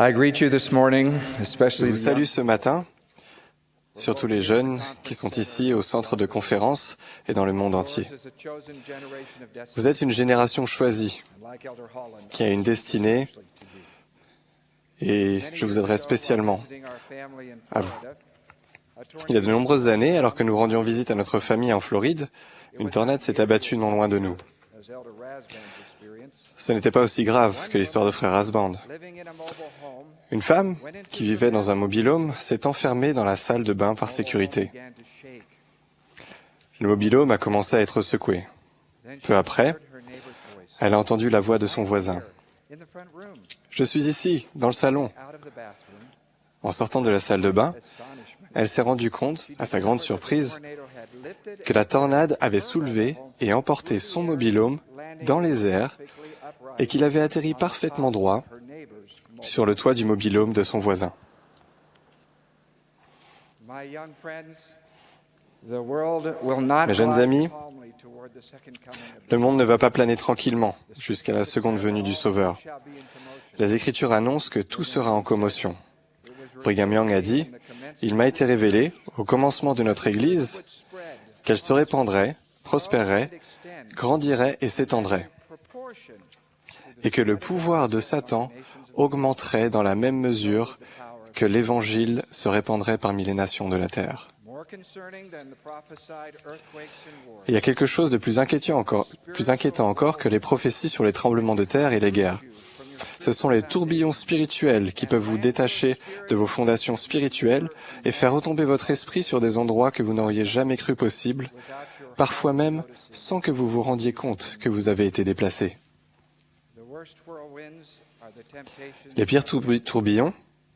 I greet you this morning, Je especially vous the salue ce matin, surtout les jeunes qui sont ici au centre de conférence et dans le monde entier. Vous êtes une génération choisie qui a une destinée et je vous adresse spécialement à vous. Il y a de nombreuses années, alors que nous rendions visite à notre famille en Floride, une tornade s'est abattue non loin de nous. Ce n'était pas aussi grave que l'histoire de frère Rasband. Une femme qui vivait dans un mobil-home s'est enfermée dans la salle de bain par sécurité. Le mobil-home a commencé à être secoué. Peu après, elle a entendu la voix de son voisin. « Je suis ici, dans le salon. » En sortant de la salle de bain, elle s'est rendue compte, à sa grande surprise, que la tornade avait soulevé et emporté son mobil-home dans les airs et qu'il avait atterri parfaitement droit sur le toit du mobil-home de son voisin. Mes jeunes amis, le monde ne va pas planer tranquillement jusqu'à la seconde venue du Sauveur. Les Écritures annoncent que tout sera en commotion. Brigham Young a dit « Il m'a été révélé, au commencement de notre Église, qu'elle se répandrait, prospérerait, grandirait et s'étendrait, et que le pouvoir de Satan augmenterait dans la même mesure que l'Évangile se répandrait parmi les nations de la terre. » Il y a quelque chose de plus inquiétant encore que les prophéties sur les tremblements de terre et les guerres. Ce sont les tourbillons spirituels qui peuvent vous détacher de vos fondations spirituelles et faire retomber votre esprit sur des endroits que vous n'auriez jamais cru possible, parfois même sans que vous vous rendiez compte que vous avez été déplacé. Les pires tourbillons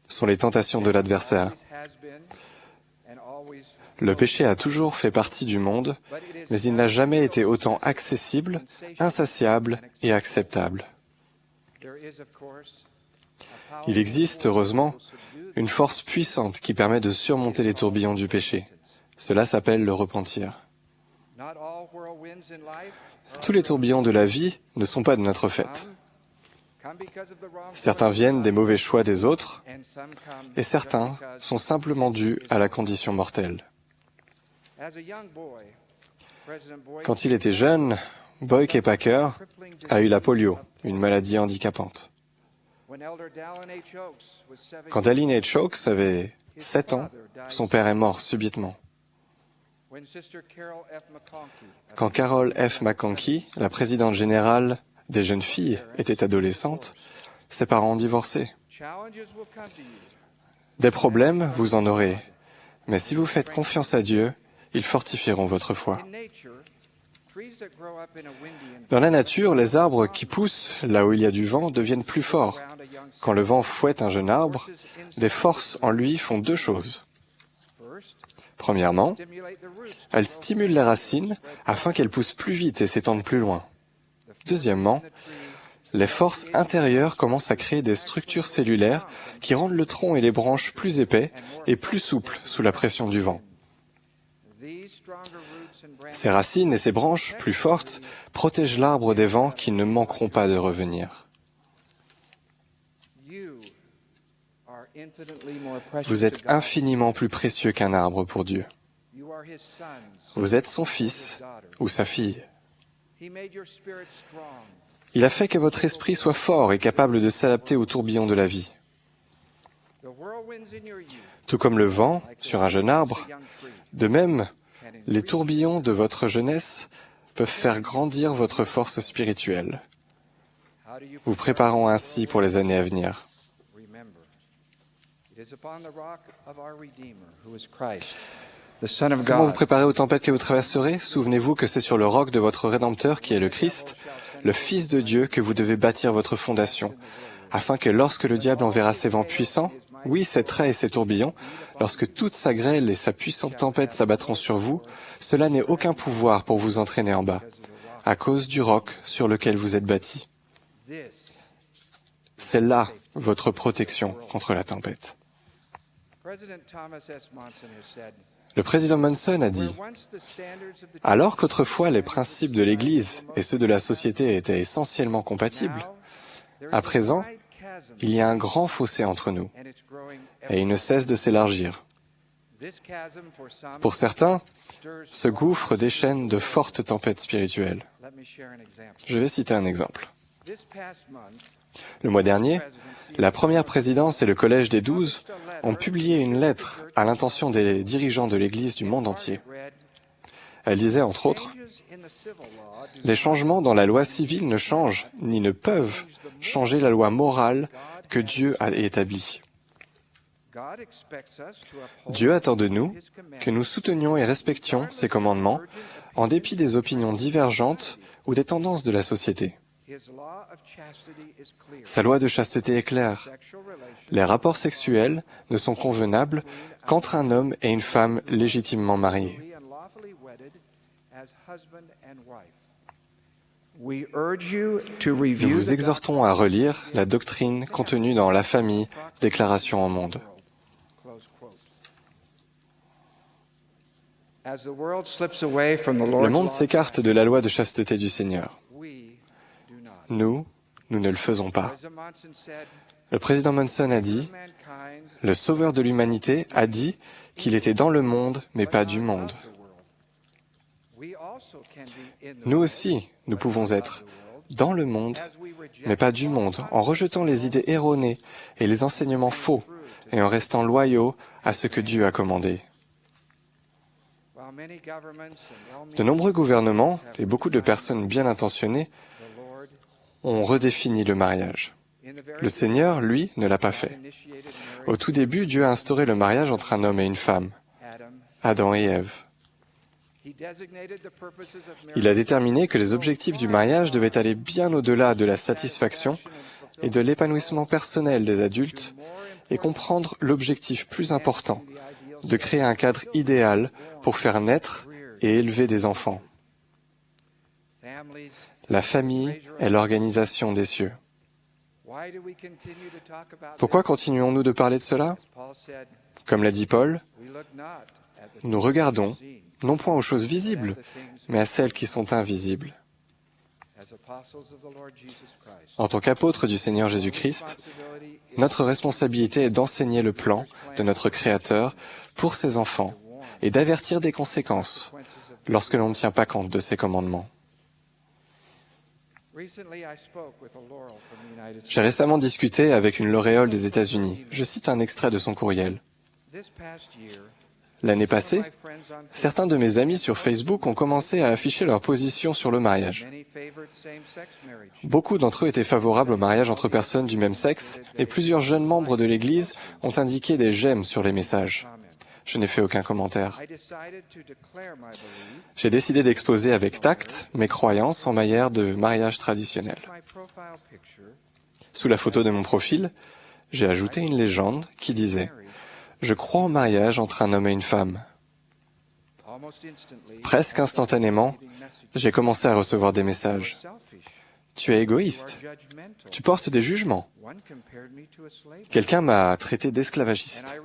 sont les tentations de l'adversaire. Le péché a toujours fait partie du monde, mais il n'a jamais été autant accessible, insatiable et acceptable. Il existe, heureusement, une force puissante qui permet de surmonter les tourbillons du péché. Cela s'appelle le repentir. Tous les tourbillons de la vie ne sont pas de notre fait. Certains viennent des mauvais choix des autres, et certains sont simplement dus à la condition mortelle. Quand il était jeune, Boyke Packer a eu la polio, une maladie handicapante. Quand Aline H. Oaks avait 7 ans, son père est mort subitement. Quand Carol F. McConkie, la présidente générale des jeunes filles, était adolescente, ses parents ont divorcé. Des problèmes, vous en aurez, mais si vous faites confiance à Dieu, ils fortifieront votre foi. Dans la nature, les arbres qui poussent là où il y a du vent deviennent plus forts. Quand le vent fouette un jeune arbre, des forces en lui font 2 choses. Premièrement, elles stimulent les racines afin qu'elles poussent plus vite et s'étendent plus loin. Deuxièmement, les forces intérieures commencent à créer des structures cellulaires qui rendent le tronc et les branches plus épais et plus souples sous la pression du vent. Ces racines et ces branches plus fortes protègent l'arbre des vents qui ne manqueront pas de revenir. Vous êtes infiniment plus précieux qu'un arbre pour Dieu. Vous êtes son fils ou sa fille. Il a fait que votre esprit soit fort et capable de s'adapter aux tourbillons de la vie. Tout comme le vent sur un jeune arbre, de même, les tourbillons de votre jeunesse peuvent faire grandir votre force spirituelle, vous préparant ainsi pour les années à venir. Comment vous préparez aux tempêtes que vous traverserez? Souvenez-vous que c'est sur le roc de votre Rédempteur qui est le Christ, le Fils de Dieu, que vous devez bâtir votre fondation, afin que lorsque le diable enverra ses vents puissants, oui, ses traits et ses tourbillons, lorsque toute sa grêle et sa puissante tempête s'abattront sur vous, cela n'ait aucun pouvoir pour vous entraîner en bas, à cause du roc sur lequel vous êtes bâti. C'est là votre protection contre la tempête. Le président Monson a dit « Alors qu'autrefois les principes de l'Église et ceux de la société étaient essentiellement compatibles, à présent, Il y a un grand fossé entre nous, et il ne cesse de s'élargir. Pour certains, ce gouffre déchaîne de fortes tempêtes spirituelles. Je vais citer un exemple. Le mois dernier, la première présidence et le Collège des 12 ont publié une lettre à l'intention des dirigeants de l'Église du monde entier. Elle disait, entre autres, « Les changements dans la loi civile ne changent, ni ne peuvent changer la loi morale que Dieu a établie. Dieu attend de nous que nous soutenions et respections ses commandements en dépit des opinions divergentes ou des tendances de la société. Sa loi de chasteté est claire. Les rapports sexuels ne sont convenables qu'entre un homme et une femme légitimement mariés. Nous vous exhortons à relire la doctrine contenue dans La famille, déclaration au monde. » Le monde s'écarte de la loi de chasteté du Seigneur. Nous ne le faisons pas. Le président Monson a dit, le Sauveur de l'humanité a dit qu'il était dans le monde, mais pas du monde. Nous aussi, nous pouvons être dans le monde, mais pas du monde, en rejetant les idées erronées et les enseignements faux, et en restant loyaux à ce que Dieu a commandé. De nombreux gouvernements et beaucoup de personnes bien intentionnées ont redéfini le mariage. Le Seigneur, lui, ne l'a pas fait. Au tout début, Dieu a instauré le mariage entre un homme et une femme, Adam et Ève. Il a déterminé que les objectifs du mariage devaient aller bien au-delà de la satisfaction et de l'épanouissement personnel des adultes et comprendre l'objectif plus important, de créer un cadre idéal pour faire naître et élever des enfants. La famille est l'organisation des cieux. Pourquoi continuons-nous de parler de cela? Comme l'a dit Paul, nous regardons non point aux choses visibles, mais à celles qui sont invisibles. En tant qu'apôtres du Seigneur Jésus-Christ, notre responsabilité est d'enseigner le plan de notre Créateur pour ses enfants et d'avertir des conséquences lorsque l'on ne tient pas compte de ses commandements. J'ai récemment discuté avec une lauréole des États-Unis. Je cite un extrait de son courriel. L'année passée, certains de mes amis sur Facebook ont commencé à afficher leur position sur le mariage. Beaucoup d'entre eux étaient favorables au mariage entre personnes du même sexe et plusieurs jeunes membres de l'Église ont indiqué des j'aime sur les messages. Je n'ai fait aucun commentaire. J'ai décidé d'exposer avec tact mes croyances en matière de mariage traditionnel. Sous la photo de mon profil, j'ai ajouté une légende qui disait « Je crois au mariage entre un homme et une femme ». Presque instantanément, j'ai commencé à recevoir des messages. « Tu es égoïste. Tu portes des jugements. » Quelqu'un m'a traité d'esclavagiste.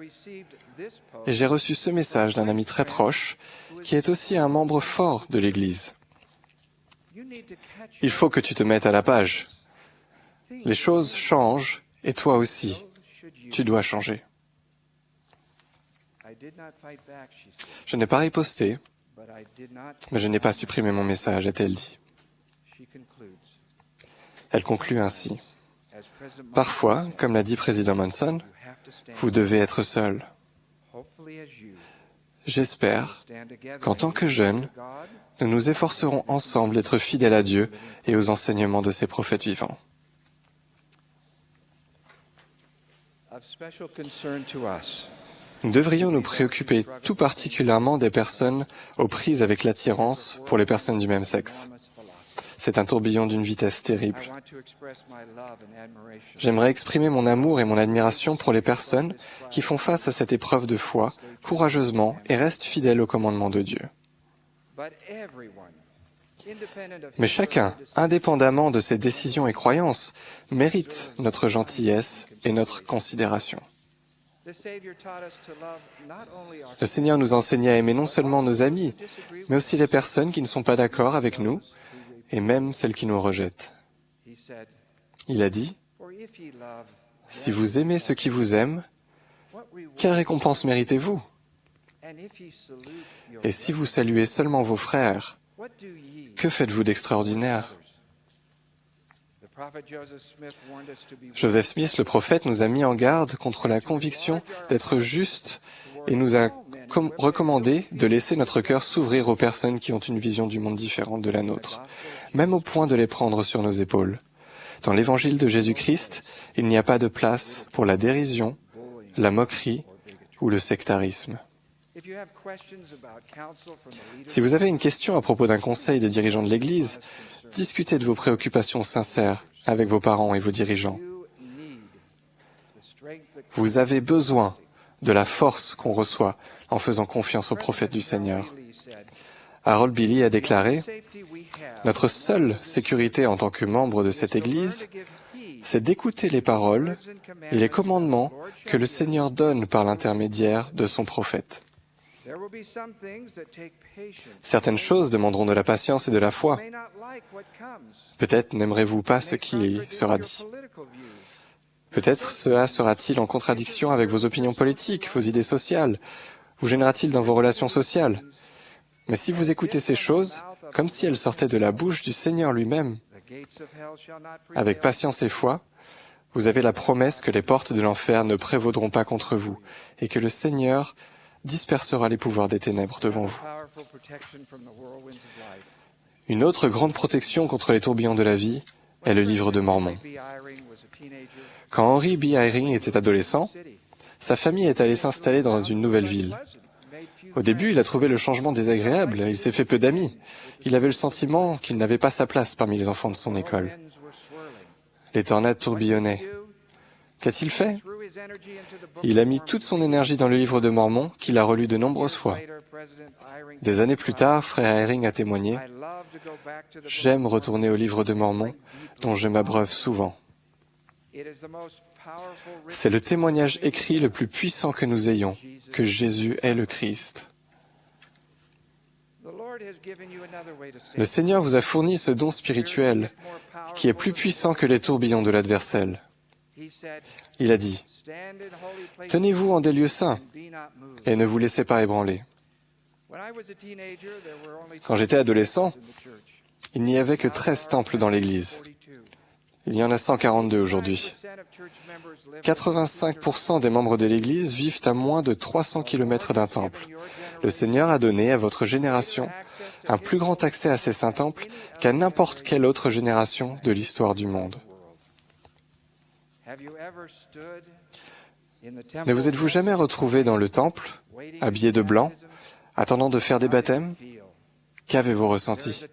Et j'ai reçu ce message d'un ami très proche, qui est aussi un membre fort de l'Église. Il faut que tu te mettes à la page. Les choses changent, et toi aussi, tu dois changer. Je n'ai pas riposté, mais je n'ai pas supprimé mon message, a-t-elle dit. Elle conclut ainsi. Parfois, comme l'a dit président Monson, vous devez être seul. J'espère qu'en tant que jeunes, nous nous efforcerons ensemble d'être fidèles à Dieu et aux enseignements de ses prophètes vivants. Nous devrions nous préoccuper tout particulièrement des personnes aux prises avec l'attirance pour les personnes du même sexe. C'est un tourbillon d'une vitesse terrible. J'aimerais exprimer mon amour et mon admiration pour les personnes qui font face à cette épreuve de foi courageusement et restent fidèles au commandement de Dieu. Mais chacun, indépendamment de ses décisions et croyances, mérite notre gentillesse et notre considération. Le Seigneur nous enseigne à aimer non seulement nos amis, mais aussi les personnes qui ne sont pas d'accord avec nous, et même celles qui nous rejettent. Il a dit, Si vous aimez ceux qui vous aiment, quelle récompense méritez-vous? Et si vous saluez seulement vos frères, que faites-vous d'extraordinaire? Joseph Smith, le prophète, nous a mis en garde contre la conviction d'être juste et nous a recommandé de laisser notre cœur s'ouvrir aux personnes qui ont une vision du monde différente de la nôtre, même au point de les prendre sur nos épaules. Dans l'évangile de Jésus-Christ, il n'y a pas de place pour la dérision, la moquerie ou le sectarisme. Si vous avez une question à propos d'un conseil des dirigeants de l'Église, discutez de vos préoccupations sincères avec vos parents et vos dirigeants. Vous avez besoin de la force qu'on reçoit en faisant confiance au prophète du Seigneur. Harold Billy a déclaré « Notre seule sécurité en tant que membre de cette Église, c'est d'écouter les paroles et les commandements que le Seigneur donne par l'intermédiaire de son prophète. Certaines choses demanderont de la patience et de la foi. Peut-être n'aimerez-vous pas ce qui sera dit. Peut-être cela sera-t-il en contradiction avec vos opinions politiques, vos idées sociales, vous gênera-t-il dans vos relations sociales. Mais si vous écoutez ces choses, comme si elles sortaient de la bouche du Seigneur lui-même, avec patience et foi, vous avez la promesse que les portes de l'enfer ne prévaudront pas contre vous et que le Seigneur dispersera les pouvoirs des ténèbres devant vous. Une autre grande protection contre les tourbillons de la vie est le livre de Mormon. Quand Henry B. Eyring était adolescent, sa famille est allée s'installer dans une nouvelle ville. Au début, il a trouvé le changement désagréable, il s'est fait peu d'amis. Il avait le sentiment qu'il n'avait pas sa place parmi les enfants de son école. Les tornades tourbillonnaient. Qu'a-t-il fait? Il a mis toute son énergie dans le livre de Mormon, qu'il a relu de nombreuses fois. Des années plus tard, frère Eyring a témoigné « J'aime retourner au livre de Mormon, dont je m'abreuve souvent. » C'est le témoignage écrit le plus puissant que nous ayons, que Jésus est le Christ. Le Seigneur vous a fourni ce don spirituel qui est plus puissant que les tourbillons de l'adversaire. Il a dit, « Tenez-vous en des lieux saints et ne vous laissez pas ébranler. » Quand j'étais adolescent, il n'y avait que 13 temples dans l'Église. Il y en a 142 aujourd'hui. 85% des membres de l'Église vivent à moins de 300 km d'un temple. Le Seigneur a donné à votre génération un plus grand accès à ces saints temples qu'à n'importe quelle autre génération de l'histoire du monde. Ne vous êtes-vous jamais retrouvé dans le temple, habillé de blanc, attendant de faire des baptêmes? Qu'avez-vous ressenti?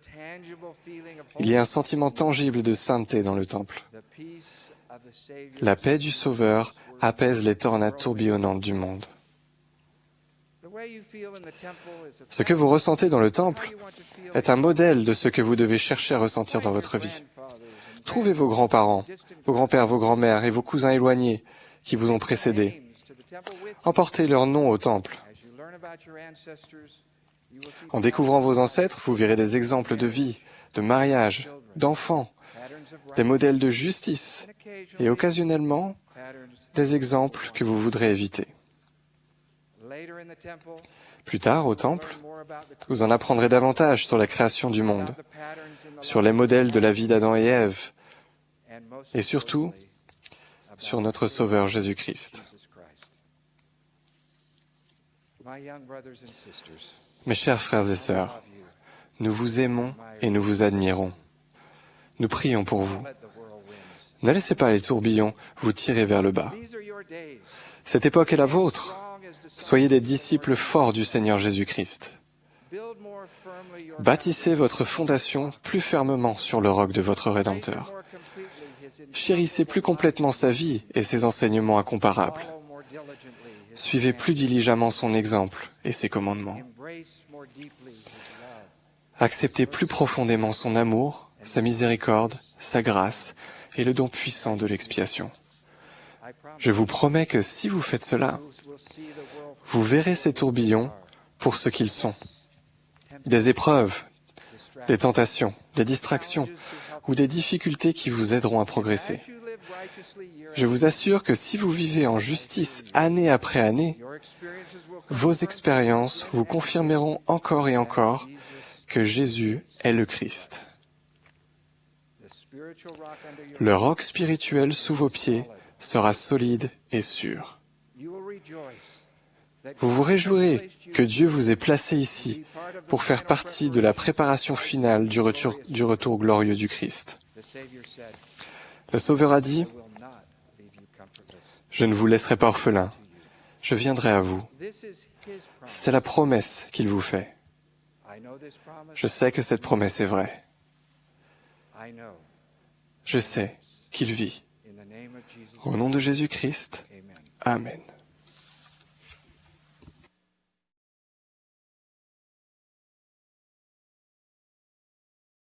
Il y a un sentiment tangible de sainteté dans le temple. La paix du Sauveur apaise les tornades tourbillonnantes du monde. Ce que vous ressentez dans le temple est un modèle de ce que vous devez chercher à ressentir dans votre vie. Trouvez vos grands-parents, vos grands-pères, vos grands-mères et vos cousins éloignés qui vous ont précédés. Emportez leurs noms au temple. En découvrant vos ancêtres, vous verrez des exemples de vie, de mariage, d'enfants, des modèles de justice et occasionnellement des exemples que vous voudrez éviter. Plus tard, au temple, vous en apprendrez davantage sur la création du monde, sur les modèles de la vie d'Adam et Ève, et surtout sur notre Sauveur Jésus-Christ. Mes chers frères et sœurs, nous vous aimons et nous vous admirons. Nous prions pour vous. Ne laissez pas les tourbillons vous tirer vers le bas. Cette époque est la vôtre. Soyez des disciples forts du Seigneur Jésus-Christ. Bâtissez votre fondation plus fermement sur le roc de votre Rédempteur. Chérissez plus complètement sa vie et ses enseignements incomparables. Suivez plus diligemment son exemple et ses commandements. Acceptez plus profondément son amour, sa miséricorde, sa grâce et le don puissant de l'expiation. Je vous promets que si vous faites cela, vous verrez ces tourbillons pour ce qu'ils sont. Des épreuves, des tentations, des distractions ou des difficultés qui vous aideront à progresser. Je vous assure que si vous vivez en justice année après année, vos expériences vous confirmeront encore et encore que Jésus est le Christ. Le roc spirituel sous vos pieds sera solide et sûr. Vous vous réjouirez que Dieu vous ait placé ici pour faire partie de la préparation finale du retour glorieux du Christ. Le Sauveur a dit, « Je ne vous laisserai pas orphelin, je viendrai à vous. » C'est la promesse qu'il vous fait. Je sais que cette promesse est vraie. Je sais qu'il vit. Au nom de Jésus-Christ, Amen.